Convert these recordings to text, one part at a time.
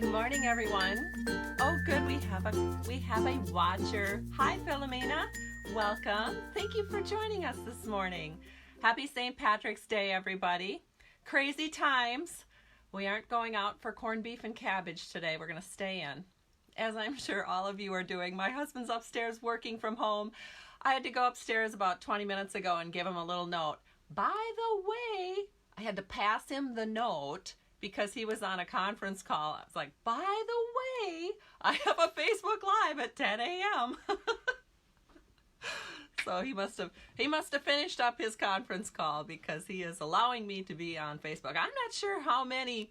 Good morning, everyone. Oh, good, we have a watcher. Hi, Philomena. Welcome. Thank you for joining us this morning. Happy St. Patrick's Day, everybody. Crazy times. We aren't going out for corned beef and cabbage today. We're going to stay in, as I'm sure all of you are doing. My husband's upstairs working from home. I had to go upstairs about 20 minutes ago and give him a little note. By the way, I had to pass him the note because he was on a conference call. I was like, by the way, I have a Facebook Live at 10 a.m. So he must have finished up his conference call because he is allowing me to be on Facebook. I'm not sure how many,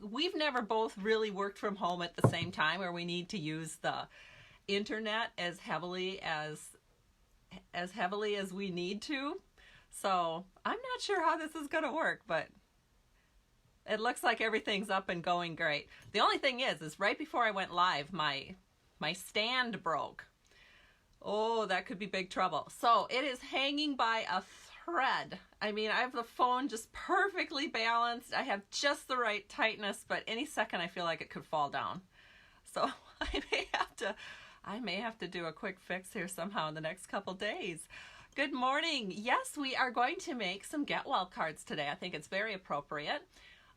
we've never both really worked from home at the same time where we need to use the internet as heavily as we need to. So I'm not sure how this is going to work, but it looks like everything's up and going great. The only thing is right before I went live, my stand broke. Oh, that could be big trouble. So it is hanging by a thread. I mean, I have the phone just perfectly balanced. I have just the right tightness, but any second I feel like it could fall down. So I may have to do a quick fix here somehow in the next couple days. Good morning. Yes, we are going to make some get well cards today. I think it's very appropriate.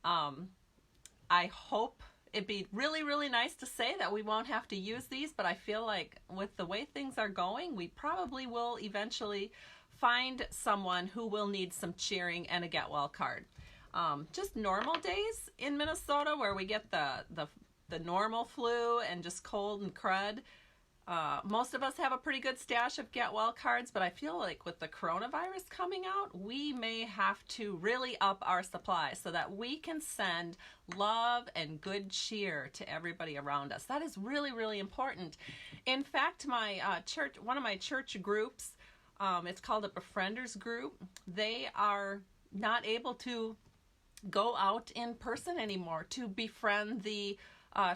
I hope it'd be really, really nice to say that we won't have to use these, but I feel like with the way things are going, we probably will eventually find someone who will need some cheering and a get well card. Just normal days in Minnesota where we get the normal flu and just cold and crud. Most of us have a pretty good stash of get well cards, but I feel like with the coronavirus coming out, we may have to really up our supply so that we can send love and good cheer to everybody around us. That is really, really important. In fact, my one of my church groups, it's called a Befrienders group. They are not able to go out in person anymore to befriend the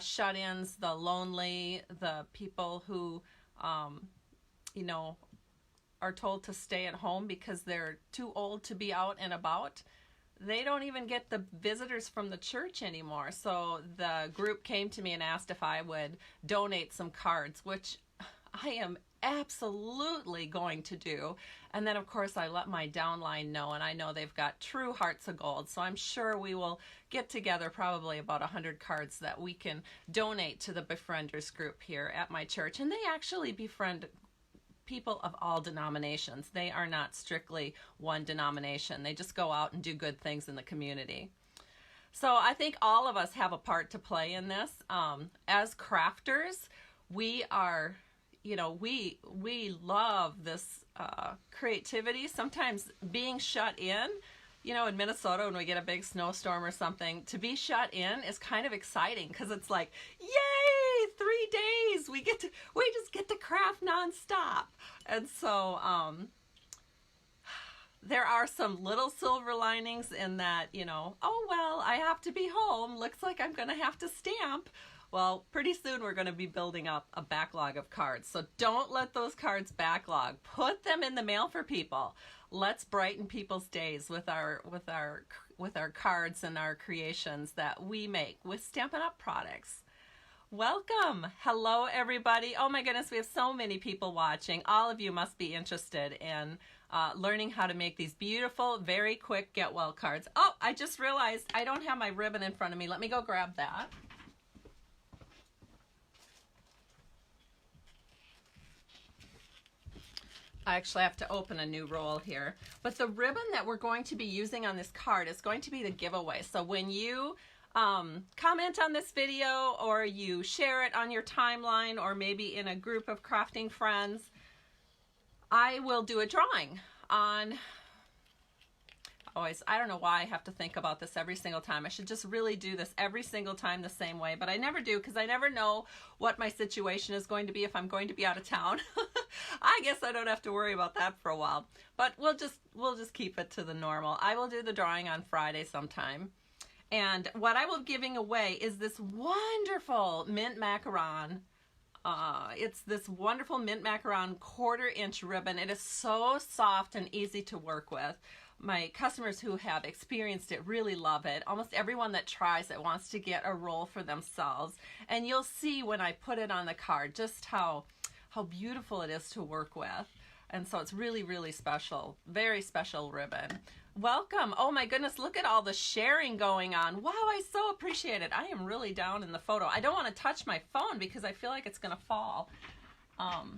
shut-ins, the lonely, the people who, are told to stay at home because they're too old to be out and about. They don't even get the visitors from the church anymore. So the group came to me and asked if I would donate some cards, which I am absolutely going to do. And then of course I let my downline know, and I know they've got true hearts of gold, so I'm sure we will get together probably about 100 cards that we can donate to the Befrienders group here at my church. And they actually befriend people of all denominations. They are not strictly one denomination. They just go out and do good things in the community. So I think all of us have a part to play in this. As crafters, we are, we love this creativity. Sometimes being shut in, in Minnesota when we get a big snowstorm or something, to be shut in is kind of exciting because it's like, yay, 3 days, we just get to craft nonstop. And so there are some little silver linings in that, oh, well, I have to be home. Looks like I'm going to have to stamp. Well, pretty soon we're going to be building up a backlog of cards. So don't let those cards backlog. Put them in the mail for people. Let's brighten people's days with our cards and our creations that we make with Stampin' Up products. Welcome. Hello, everybody. Oh my goodness, we have so many people watching. All of you must be interested in learning how to make these beautiful, very quick get well cards. Oh, I just realized I don't have my ribbon in front of me. Let me go grab that. I actually have to open a new roll here. But the ribbon that we're going to be using on this card is going to be the giveaway. So when you comment on this video or you share it on your timeline or maybe in a group of crafting friends, I will do a drawing on... I don't know why I have to think about this every single time. I should just really do this every single time the same way, but I never do because I never know what my situation is going to be if I'm going to be out of town. I guess I don't have to worry about that for a while, but we'll just keep it to the normal. I will do the drawing on Friday sometime. And what I will be giving away is this wonderful mint macaron. It's this wonderful mint macaron 1/4 inch ribbon. It is so soft and easy to work with. my customers who have experienced it really love it. Almost everyone that tries it wants to get a roll for themselves. And you'll see when I put it on the card just how beautiful it is to work with. And so it's really, really special. Very special ribbon. Welcome. Oh my goodness, look at all the sharing going on. Wow, I so appreciate it. I am really down in the photo. I don't want to touch my phone because I feel like it's going to fall. I'll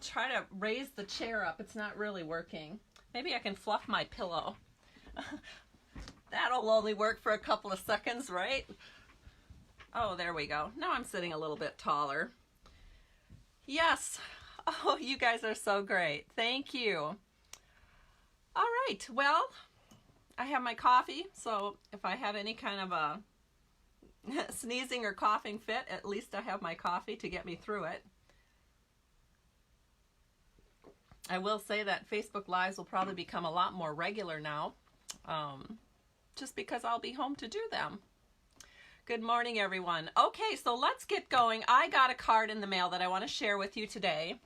try to raise the chair up. It's not really working. Maybe I can fluff my pillow. That'll only work for a couple of seconds, right? Oh, there we go. Now I'm sitting a little bit taller. Yes. Oh, you guys are so great. Thank you. All right. Well, I have my coffee, so if I have any kind of a sneezing or coughing fit, at least I have my coffee to get me through it. I will say that Facebook Lives will probably become a lot more regular now, just because I'll be home to do them. Good morning, everyone. Okay, so let's get going. I got a card in the mail that I want to share with you today.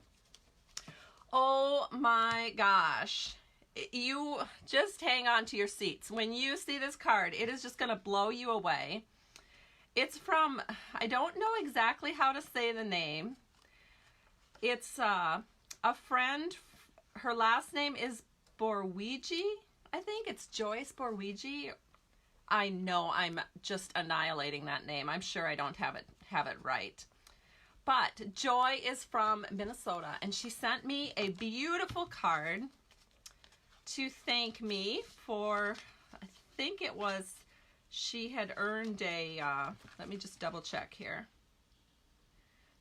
Oh my gosh. You just hang on to your seats. When you see this card, it is just going to blow you away. It's from, I don't know exactly how to say the name. It's a friend. Her last name is Borwigi. I think it's Joyce Borwigi. I know I'm just annihilating that name. I'm sure I don't have it right. But Joy is from Minnesota, and she sent me a beautiful card to thank me for, I think it was, she had earned a, let me just double check here.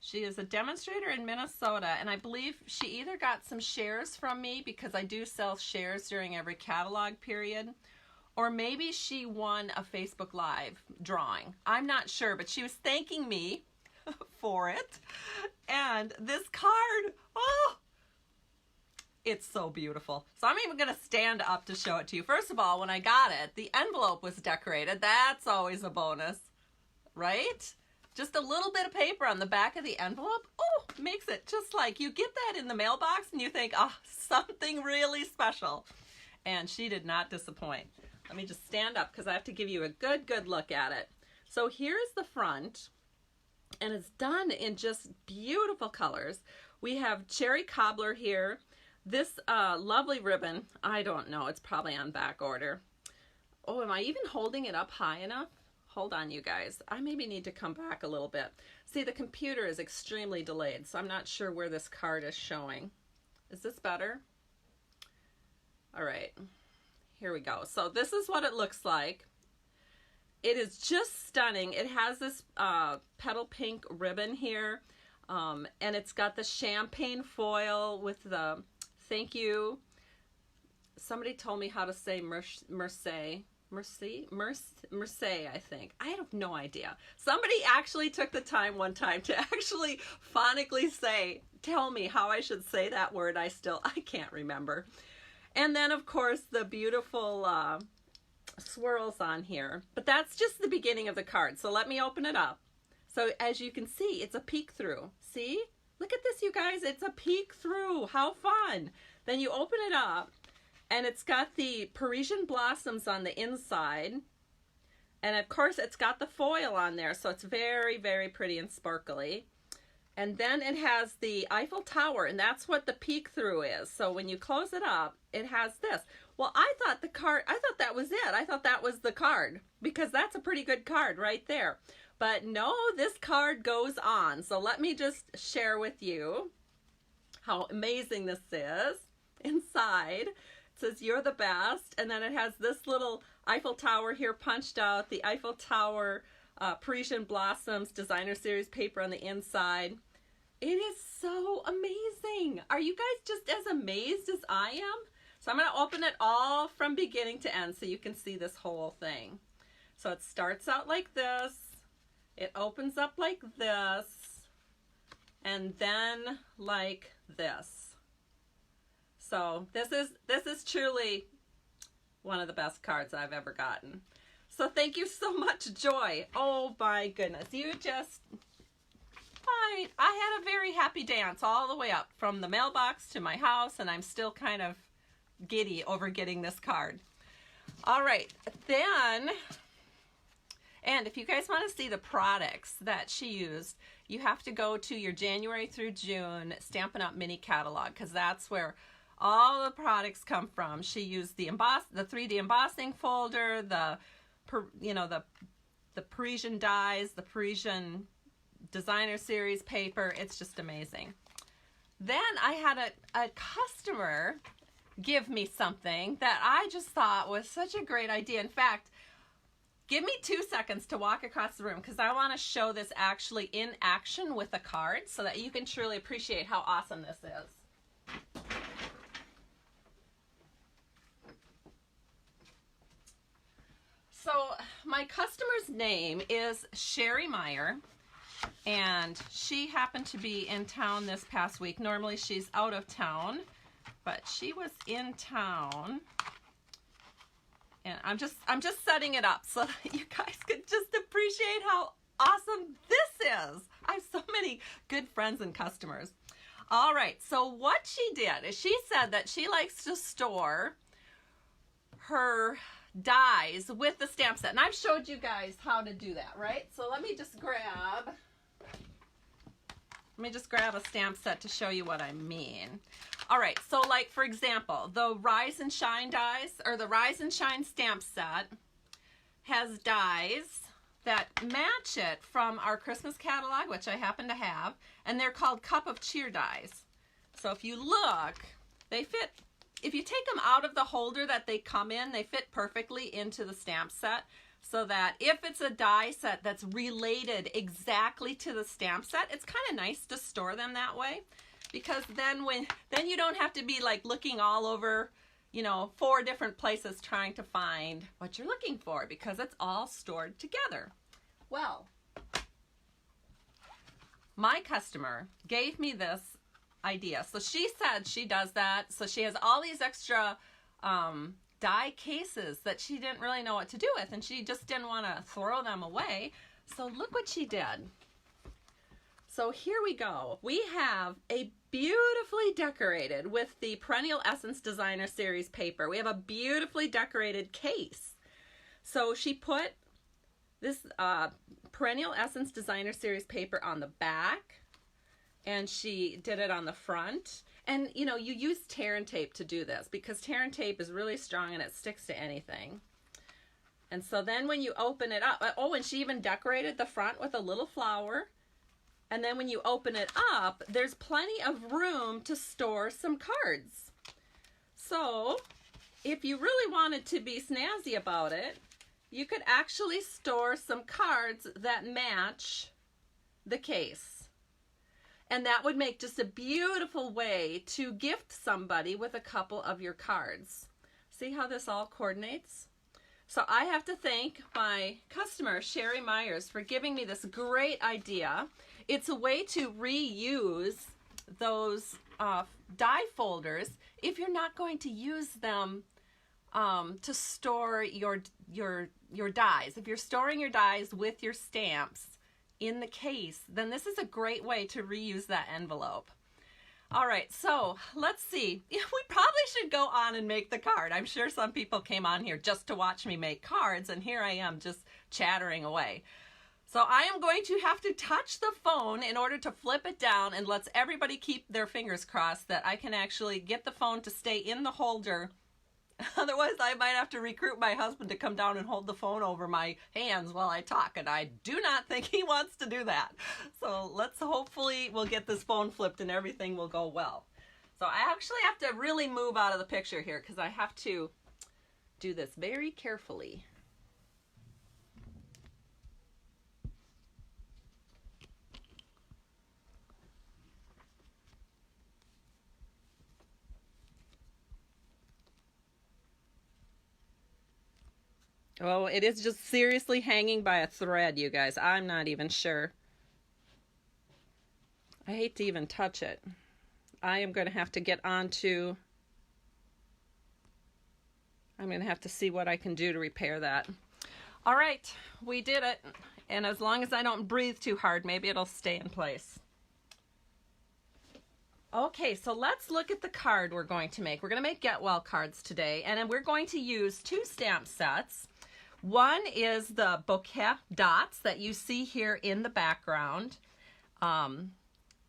She is a demonstrator in Minnesota, and I believe she either got some shares from me because I do sell shares during every catalog period, or maybe she won a Facebook Live drawing. I'm not sure, but she was thanking me for it. And this card, oh, it's so beautiful. So I'm even going to stand up to show it to you. First of all, when I got it, the envelope was decorated. That's always a bonus, right? Just a little bit of paper on the back of the envelope, oh, makes it just like you get that in the mailbox and you think, oh, something really special. And she did not disappoint. Let me just stand up because I have to give you a good look at it. So here's the front, and it's done in just beautiful colors. We have cherry cobbler here. This lovely ribbon, I don't know, it's probably on back order. Oh, am I even holding it up high enough? Hold on, you guys. I maybe need to come back a little bit. See, the computer is extremely delayed, so I'm not sure where this card is showing. Is this better? All right, here we go. So this is what it looks like. It is just stunning. It has this petal pink ribbon here, and it's got the champagne foil with the thank you. Somebody told me how to say Mercy, I think. I have no idea. Somebody actually took the time one time to actually phonically tell me how I should say that word. I can't remember. And then, of course, the beautiful swirls on here. But that's just the beginning of the card. So let me open it up. So as you can see, it's a peek through. See? Look at this, you guys. It's a peek through. How fun. Then you open it up, and it's got the Parisian blossoms on the inside. And of course, it's got the foil on there, so it's very, very pretty and sparkly. And then it has the Eiffel Tower, and that's what the peek through is. So when you close it up, it has this. Well, I thought that was it. I thought that was the card, because that's a pretty good card right there. But no, this card goes on. So let me just share with you how amazing this is. Inside, it says, "You're the best." And then it has this little Eiffel Tower here punched out, the Eiffel Tower Parisian Blossoms Designer Series paper on the inside. It is so amazing. Are you guys just as amazed as I am? So I'm going to open it all from beginning to end so you can see this whole thing. So it starts out like this. It opens up like this. And then like this. So this is truly one of the best cards I've ever gotten. So thank you so much, Joy. Oh my goodness. You just, I had a very happy dance all the way up from the mailbox to my house, and I'm still kind of giddy over getting this card. All right, then, and if you guys want to see the products that she used, you have to go to your January through June Stampin' Up! Mini catalog, because that's where all the products come from. She used the 3D embossing folder, the Parisian dies, the Parisian designer series paper. It's just amazing. Then I had a customer give me something that I just thought was such a great idea. In fact, give me 2 seconds to walk across the room because I want to show this actually in action with a card so that you can truly appreciate how awesome this is. So my customer's name is Sherry Meyer, and she happened to be in town this past week. Normally she's out of town, but she was in town, and I'm just setting it up so that you guys could just appreciate how awesome this is. I have so many good friends and customers. All right, so what she did is she said that she likes to store her dies with the stamp set, and I've showed you guys how to do that, right? So let me just grab a stamp set to show you what I mean. All right, so like for example, the Rise and Shine dies, or the Rise and Shine stamp set has dies that match it from our Christmas catalog, which I happen to have, and they're called Cup of Cheer dies. So if you look, they fit. If you take them out of the holder that they come in, they fit perfectly into the stamp set, so that if it's a die set that's related exactly to the stamp set, it's kind of nice to store them that way, because then you don't have to be like looking all over, 4 different places trying to find what you're looking for, because it's all stored together. Well, my customer gave me this idea. So she said she does that. So she has all these extra die cases that she didn't really know what to do with, and she just didn't want to throw them away. So look what she did. So here we go. We have a beautifully decorated with the Perennial Essence Designer Series paper. We have a beautifully decorated case. So she put this Perennial Essence Designer Series paper on the back, and she did it on the front. And you use tear and tape to do this, because tear and tape is really strong and it sticks to anything. And so then when you open it up, oh, and she even decorated the front with a little flower. And then when you open it up, there's plenty of room to store some cards. So if you really wanted to be snazzy about it, you could actually store some cards that match the case. And that would make just a beautiful way to gift somebody with a couple of your cards. See how this all coordinates? So I have to thank my customer, Sherry Myers, for giving me this great idea. It's a way to reuse those die folders if you're not going to use them to store your dies. If you're storing your dies with your stamps in the case, then this is a great way to reuse that envelope. All right, so let's see. We probably should go on and make the card. I'm sure some people came on here just to watch me make cards, and here I am just chattering away. So I am going to have to touch the phone in order to flip it down, and let's everybody keep their fingers crossed that I can actually get the phone to stay in the holder. Otherwise, I might have to recruit my husband to come down and hold the phone over my hands while I talk, and I do not think he wants to do that. So hopefully we'll get this phone flipped and everything will go well. So I actually have to really move out of the picture here because I have to do this very carefully. Oh, it is just seriously hanging by a thread, you guys. I'm not even sure. I hate to even touch it. I am going to have to get onto... I'm going to have to see what I can do to repair that. All right, we did it. And as long as I don't breathe too hard, maybe it'll stay in place. Okay, so let's look at the card we're going to make. We're going to make Get Well cards today, and then we're going to use 2 stamp sets. One is the Bokeh dots that you see here in the background.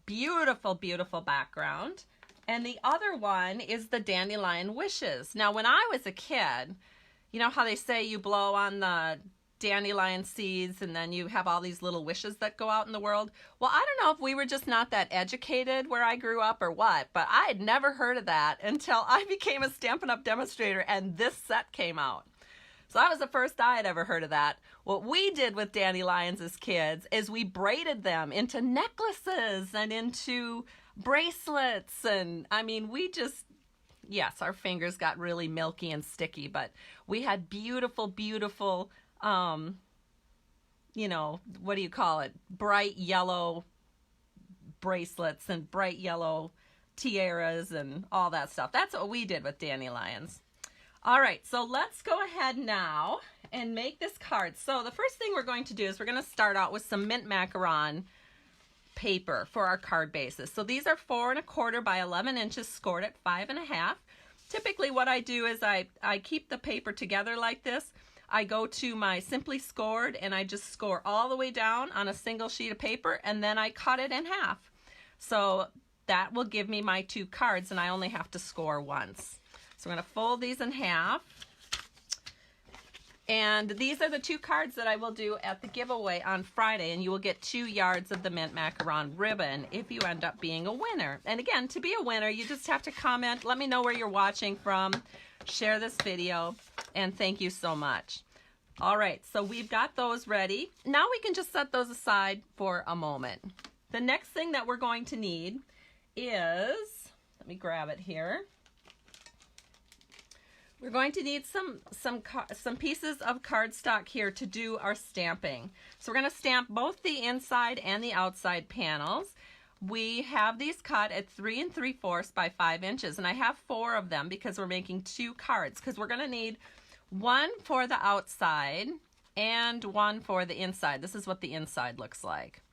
Beautiful, beautiful background. And the other one is the Dandelion Wishes. Now, when I was a kid, you know how they say you blow on the dandelion seeds and then you have all these little wishes that go out in the world? Well, I don't know if we were just not that educated where I grew up or what, but I had never heard of that until I became a Stampin' Up! Demonstrator and this set came out. So that was the first I had ever heard of that. What we did with dandelions as kids is we braided them into necklaces and into bracelets, and I mean, we just, yes, our fingers got really milky and sticky, but we had beautiful, beautiful, you know, what do you call it? Bright yellow bracelets and bright yellow tiaras and all that stuff. That's what we did with dandelions. All right, so let's go ahead now and make this card. So the first thing we're going to do is we're going to start out with some mint macaron paper for our card bases. So these are 4 1/4 by 11 inches scored at 5 1/2. Typically what I do is I keep the paper together like this. I go to my Simply Scored and I just score all the way down on a single sheet of paper, and then I cut it in half. So that will give me my 2 cards, and I only have to score once. So I'm going to fold these in half. And these are the 2 cards that I will do at the giveaway on Friday, and you will get 2 yards of the mint macaron ribbon if you end up being a winner. And again, to be a winner, you just have to comment, let me know where you're watching from, share this video, and thank you so much. All right, so we've got those ready. Now we can just set those aside for a moment. The next thing that we're going to need is, let me grab it here. We're going to need some pieces of cardstock here to do our stamping. So we're going to stamp both the inside and the outside panels. We have these cut at 3 3/4 by 5 inches, and I have 4 of them because we're making 2 cards, because we're going to need 1 for the outside and 1 for the inside. This is what the inside looks like.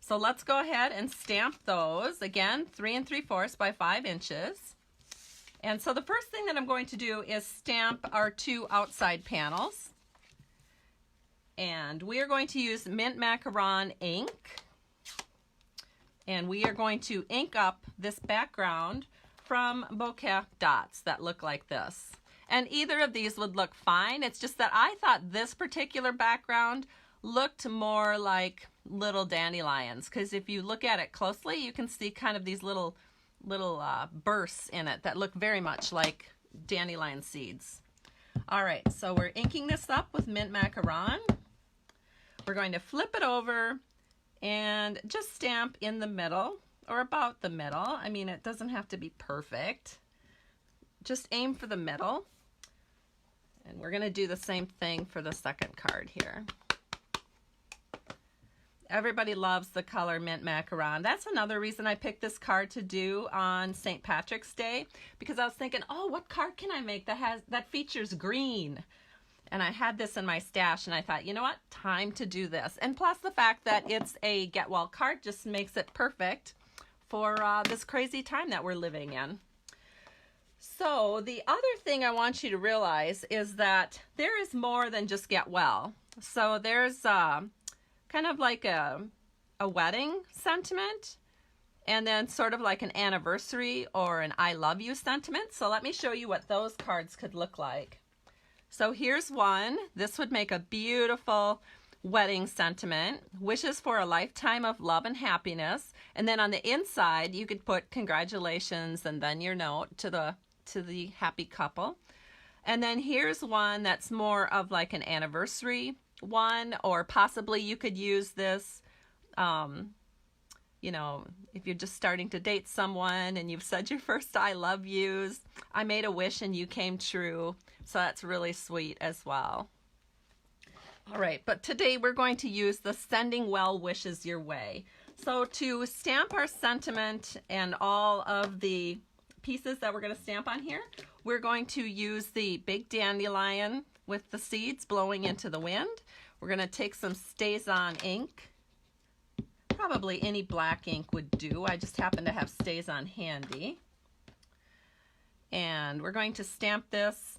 So let's go ahead and stamp those. Again, 3 3/4 by 5 inches. And so the first thing that I'm going to do is stamp our 2 outside panels. And we are going to use mint macaron ink. And we are going to ink up this background from Bokeh dots that look like this. And either of these would look fine. It's just that I thought this particular background looked more like little dandelions, because if you look at it closely, you can see kind of these little bursts in it that look very much like dandelion seeds. All right, so we're inking this up with mint macaron. We're going to flip it over and just stamp in the middle, or about the middle. I mean, it doesn't have to be perfect. Just aim for the middle. And we're going to do the same thing for the second card here. Everybody loves the color mint macaron. That's another reason I picked this card to do on St. Patrick's Day, because I was thinking, oh, what card can I make that features green? And I had this in my stash, and I thought, you know what, time to do this. And plus the fact that it's a Get Well card just makes it perfect for this crazy time that we're living in. So the other thing I want you to realize is that there is more than just Get Well. So there's kind of like a wedding sentiment, and then sort of like an anniversary or an I love you sentiment. So let me show you what those cards could look like. So here's one. This would make a beautiful wedding sentiment. Wishes for a lifetime of love and happiness. And then on the inside, you could put congratulations and then your note to the happy couple. And then here's one that's more of like an anniversary one, or possibly you could use this, you know, if you're just starting to date someone and you've said your first I love yous, I made a wish and you came true. So that's really sweet as well. All right, but today we're going to use the Sending Well Wishes Your Way. So to stamp our sentiment and all of the pieces that we're going to stamp on here, we're going to use the big dandelion with the seeds blowing into the wind. We're going to take some Stays On ink, probably any black ink would do. I just happen to have StazOn handy. And we're going to stamp this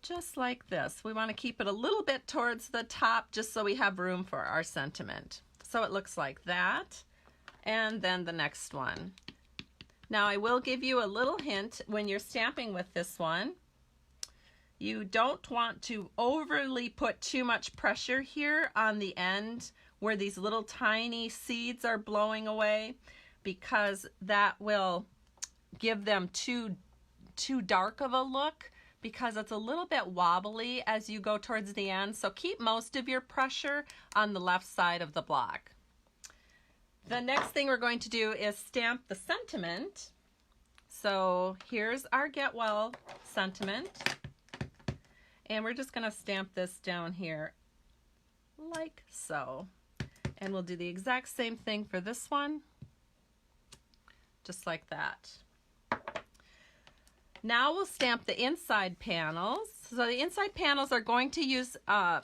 just like this. We want to keep it a little bit towards the top just so we have room for our sentiment. So it looks like that. And then the next one. Now I will give you a little hint when you're stamping with this one. You don't want to overly put too much pressure here on the end where these little tiny seeds are blowing away, because that will give them too dark of a look, because it's a little bit wobbly as you go towards the end. So keep most of your pressure on the left side of the block. The next thing we're going to do is stamp the sentiment. So here's our Get Well sentiment. And we're just going to stamp this down here like so. And we'll do the exact same thing for this one. Just like that. Now we'll stamp the inside panels. So the inside panels are going to use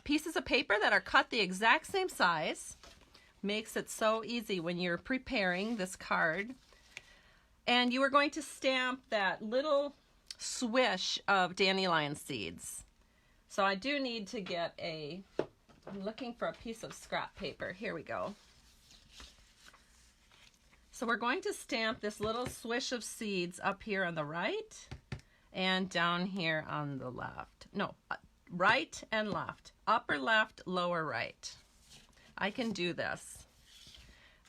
pieces of paper that are cut the exact same size. Makes it so easy when you're preparing this card. And you are going to stamp that little swish of dandelion seeds. So I do need to get I'm looking for a piece of scrap paper. Here we go. So we're going to stamp this little swish of seeds up here on the right and down here on the left. No, right and left. Upper left, lower right. I can do this.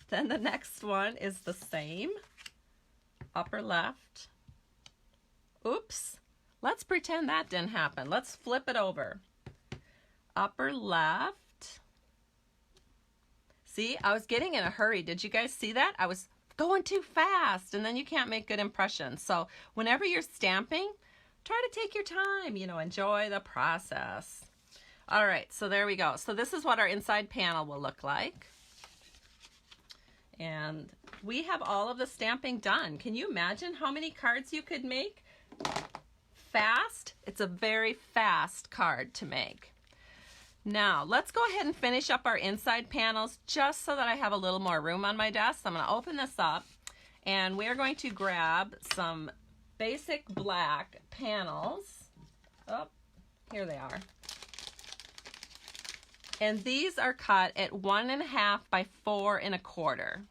Then the next one is the same. Upper left. Oops. Let's pretend that didn't happen. Let's flip it over. Upper left. See, I was getting in a hurry. Did you guys see that? I was going too fast, and then you can't make good impressions. So whenever you're stamping, try to take your time, enjoy the process. All right, so there we go. So this is what our inside panel will look like. And we have all of the stamping done. Can you imagine how many cards you could make? Fast. It's a very fast card to make. Now, let's go ahead and finish up our inside panels just so that I have a little more room on my desk. I'm going to open this up, and we're going to grab some basic black panels. Oh, here they are. And these are cut at 1.5 by 4 1/4.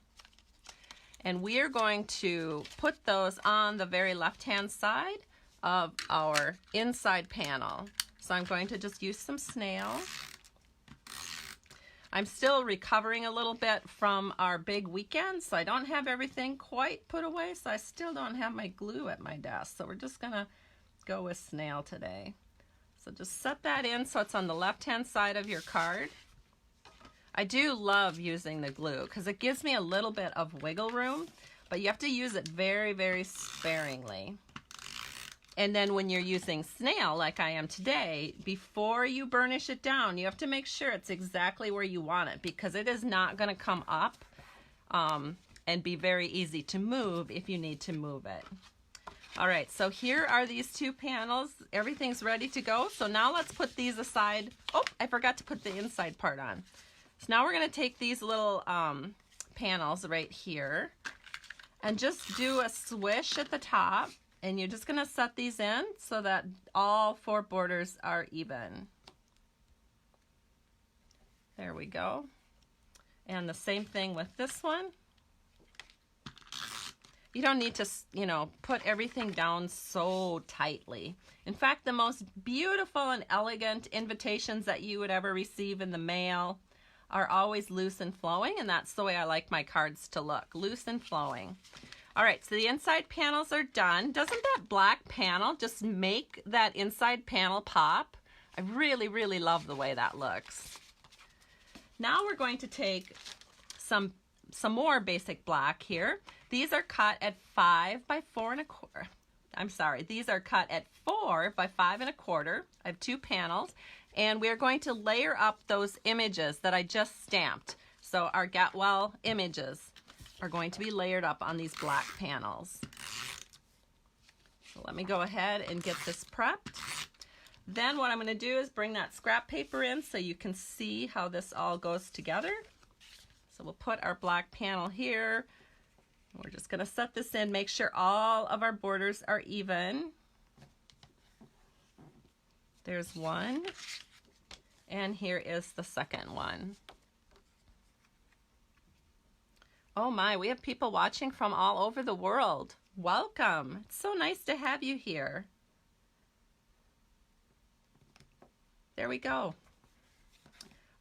And we are going to put those on the very left-hand side of our inside panel. So I'm going to just use some snail. I'm still recovering a little bit from our big weekend, so I don't have everything quite put away, so I still don't have my glue at my desk. So we're just gonna go with snail today. So just set that in so it's on the left-hand side of your card. I do love using the glue because it gives me a little bit of wiggle room, but you have to use it very, very sparingly. And then when you're using snail, like I am today, before you burnish it down, you have to make sure it's exactly where you want it, because it is not going to come up and be very easy to move if you need to move it. All right, so here are these two panels. Everything's ready to go. So now let's put these aside. Oh, I forgot to put the inside part on. So now we're going to take these little panels right here and just do a swish at the top. And you're just going to set these in so that all 4 borders are even. There we go. And the same thing with this one. You don't need to, put everything down so tightly. In fact, the most beautiful and elegant invitations that you would ever receive in the mail are always loose and flowing, and that's the way I like my cards to look, loose and flowing. All right, so the inside panels are done. Doesn't that black panel just make that inside panel pop? I really, really love the way that looks. Now we're going to take some more basic black here. These are cut at 5 by 4 1/4. I'm sorry, these are cut at 4 by 5 1/4. I have 2 panels, and we're going to layer up those images that I just stamped. So our Get Well images are going to be layered up on these black panels. So let me go ahead and get this prepped. Then what I'm going to do is bring that scrap paper in so you can see how this all goes together. So we'll put our black panel here. We're just going to set this in, make sure all of our borders are even. There's one, and here is the second one. Oh my, we have people watching from all over the world. Welcome. It's so nice to have you here. There we go.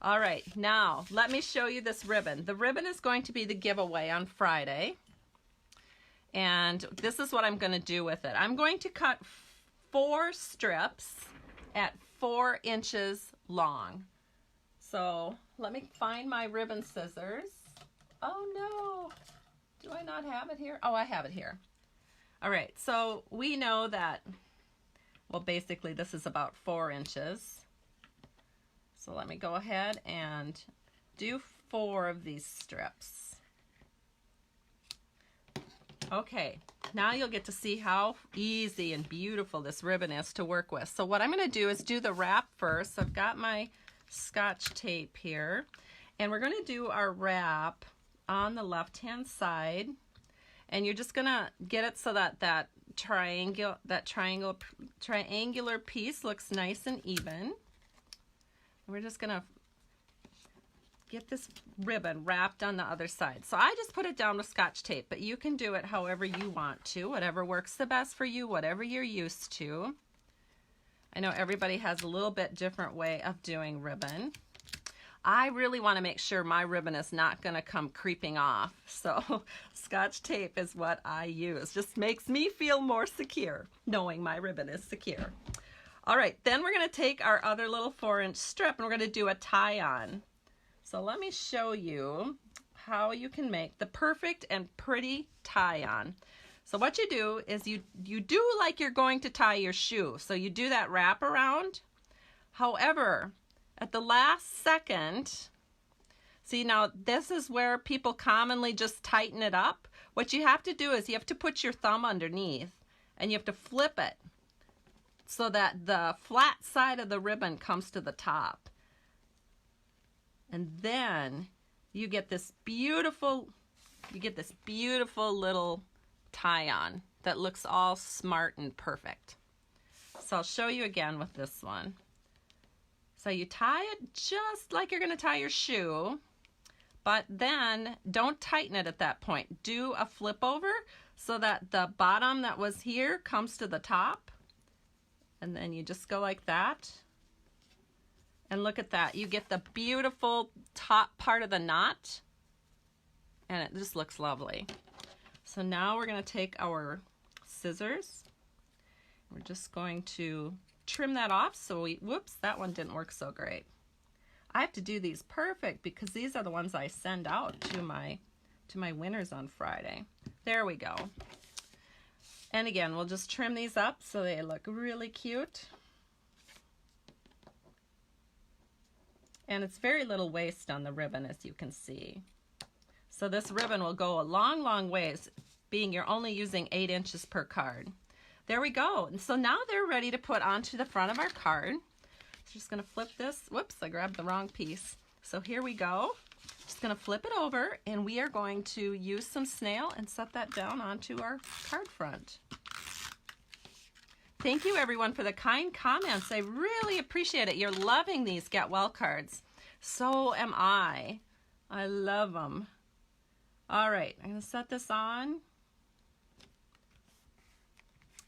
All right, now let me show you this ribbon. The ribbon is going to be the giveaway on Friday. And this is what I'm going to do with it. I'm going to cut 4 strips at 4 inches long. So let me find my ribbon scissors. Oh no, do I not have it here? Oh, I have it here. All right, so we know that, well, basically this is about 4 inches. So let me go ahead and do 4 of these strips. Okay, now you'll get to see how easy and beautiful this ribbon is to work with. So what I'm going to do is do the wrap first. I've got my Scotch tape here, and we're going to do our wrap on the left-hand side, and you're just going to get it so that that triangular piece looks nice and even. We're just going to get this ribbon wrapped on the other side. So I just put it down with Scotch tape, but you can do it however you want to, whatever works the best for you, whatever you're used to. I know everybody has a little bit different way of doing ribbon. I really want to make sure my ribbon is not going to come creeping off. So Scotch tape is what I use. Just makes me feel more secure knowing my ribbon is secure. All right, then we're going to take our other little 4-inch strip and we're going to do a tie-on. So let me show you how you can make the perfect and pretty tie-on. So what you do is you do like you're going to tie your shoe. So you do that wrap around. However, at the last second, see, now this is where people commonly just tighten it up. What you have to do is you have to put your thumb underneath and you have to flip it so that the flat side of the ribbon comes to the top. And then you get this beautiful little tie-on that looks all smart and perfect. So I'll show you again with this one. So you tie it just like you're going to tie your shoe, but then don't tighten it at that point. Do a flip over so that the bottom that was here comes to the top. And then you just go like that. And look at that. You get the beautiful top part of the knot. And it just looks lovely. So now we're going to take our scissors. We're just going to trim that off. So whoops, that one didn't work so great. I have to do these perfect because these are the ones I send out to my winners on Friday. There we go. And again, we'll just trim these up so they look really cute. And it's very little waste on the ribbon, as you can see. So this ribbon will go a long, long ways, being you're only using 8 inches per card. There we go. And so now they're ready to put onto the front of our card. So just going to flip this. Whoops, I grabbed the wrong piece. So here we go. Just going to flip it over, and we are going to use some snail and set that down onto our card front. Thank you, everyone, for the kind comments. I really appreciate it. You're loving these Get Well cards. So am I. I love them. All right, I'm going to set this on.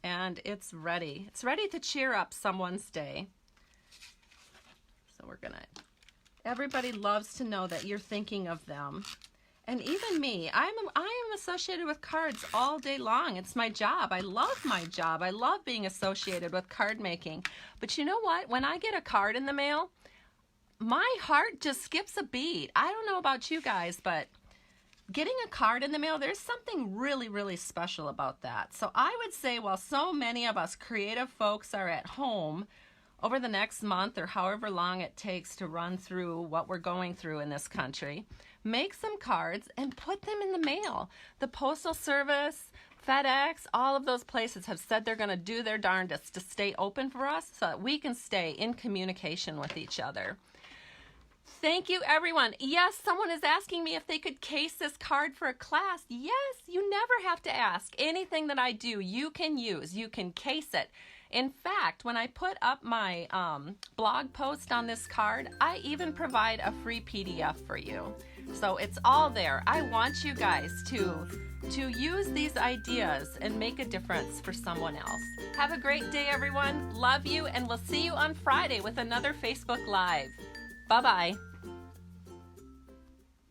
And it's ready. It's ready to cheer up someone's day. So we're going to... Everybody loves to know that you're thinking of them. And even me, I am associated with cards all day long. It's my job. I love my job. I love being associated with card making. But you know what? When I get a card in the mail, my heart just skips a beat. I don't know about you guys, but getting a card in the mail, there's something really, really special about that. So I would say while so many of us creative folks are at home over the next month or however long it takes to run through what we're going through in this country, make some cards and put them in the mail. The Postal Service, FedEx, all of those places have said they're going to do their darndest to stay open for us so that we can stay in communication with each other. Thank you, everyone. Yes, someone is asking me if they could case this card for a class. Yes, you never have to ask. Anything that I do, you can use. You can case it. In fact, when I put up my blog post on this card, I even provide a free PDF for you. So it's all there. I want you guys to use these ideas and make a difference for someone else. Have a great day, everyone. Love you, and we'll see you on Friday with another Facebook Live. Bye-bye.